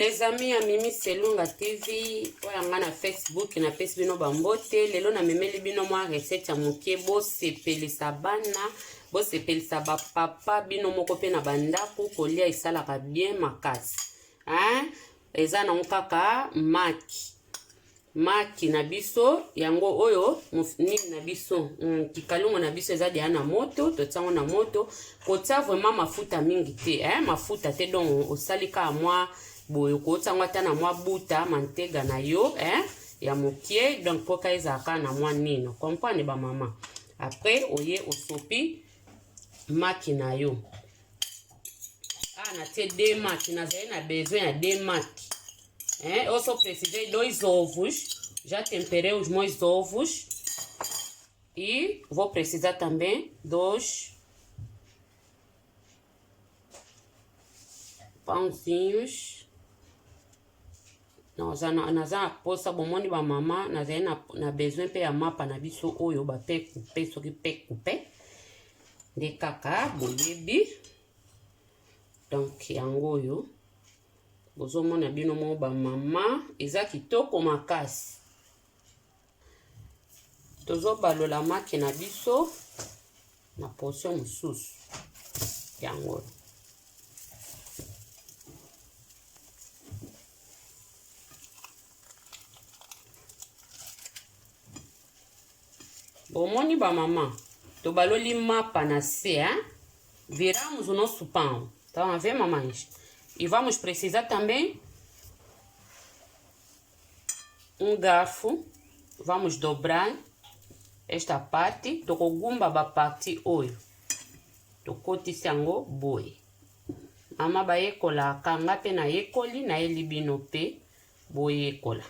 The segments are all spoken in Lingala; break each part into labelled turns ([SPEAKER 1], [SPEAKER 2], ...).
[SPEAKER 1] les amis ya Mimi Selunga TV, oyanga na Facebook na pesi bino bambote. Lelo na memeli bino mwa recette ya moke bo sepelisa bana, bo sepelisa ba papa bino moko pe na bandako kolia isalaka bien makasi. Eza na kaka maki na biso yango oyo nini na biso kikalungo na biso eza dia na moto to tsango na moto kotia vraiment mafuta mingi te mafuta te donc osalika mwa boyo ko tsango ta na mwa buta mantega na yo ya mokie donc poka ezaka na mwa nino comprendre ba mama. Après oye osopi maki na yo na te de maki na zai na besoin ya de maki. Eu só precisei 2 ovos, já temperei os meus ovos e vou precisar também 2 pãozinhos. Nós já posta bomoni ba mama, nós aí na besoin pe a mapa na biso oyo ba pe couper so ki pe couper de kaka boyebi donc yango yo. Bozo mona bino mo ba mama eza kitoko makasi. Tozo balola maki na biso na portion mosusu yango. Bomoni ba mama to baloli mapa na se, viramos o nosso pão. Estão a ver, mamães? E vamos precisar também um garfo. Vamos dobrar esta parte. Toko gumba ba parte oyo. Toko tisango boy. Mama ba ekola kanga pe na ekoli na elibino pe boy ekola.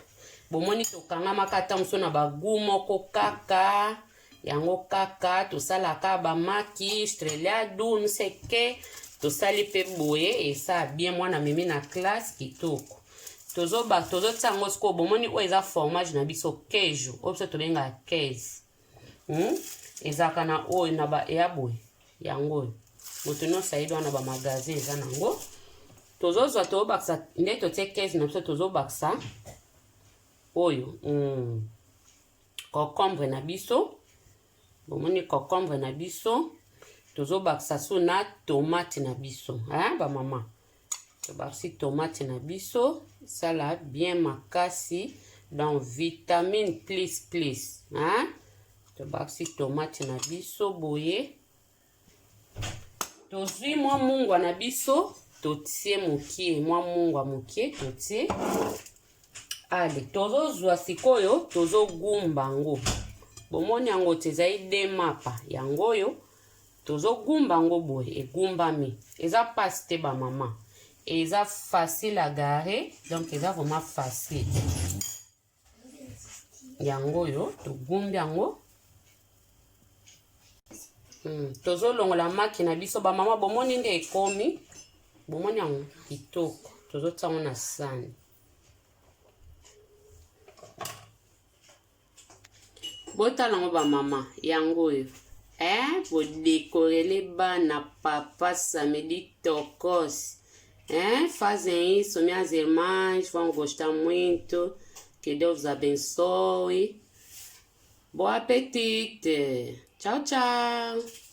[SPEAKER 1] Bomoni tokanga makata msona ba gumo ko kaka. Yango kaka tosalaka ba maki estrelado não sei que. Tosali pe boye et ça bien moi na mimi na classe kitoko. Tozo tsango sko bomoni o eza fromage na biso queijo. Opso to benga queijo. Eza kana o na ba ya boye. Yango. Moto no saido na ba magazine eza nango. Tozo zwa to baksa nde to te queijo na biso tozo baksa. Oyo. Concombre na biso. Bomoni concombre na biso. Tozo baksa so na tomate na biso, ba mama. To baksi tomate na biso, sala bien makasi dans vitamine plus, To baksi tomate na biso boye. Tozwi mwa mungwa na biso, totie mokie, mwa mungwa mokie totie. Ale, tozo zwa sikoyo, tozo gumba ngo. Bomoni yango tezai de mapa yango yo. Tozo gumba ngo boye egumbami. Eza passe te ba mama. Eza facile à garer, donc eza vraiment facile. Yango yo, to gumbi yango. Tozo longola maki na biso ba mama bomoni nde ekomi. Bomoni yango kitoko. Tozo tsango na sani. Botala ngo ba mama yango yo. Pour décorer les bana papa samedi tocos. Fazem isso, minhas irmãs, vão gostar muito. Que Deus os abençoe. Bom apetite. Tchau, tchau.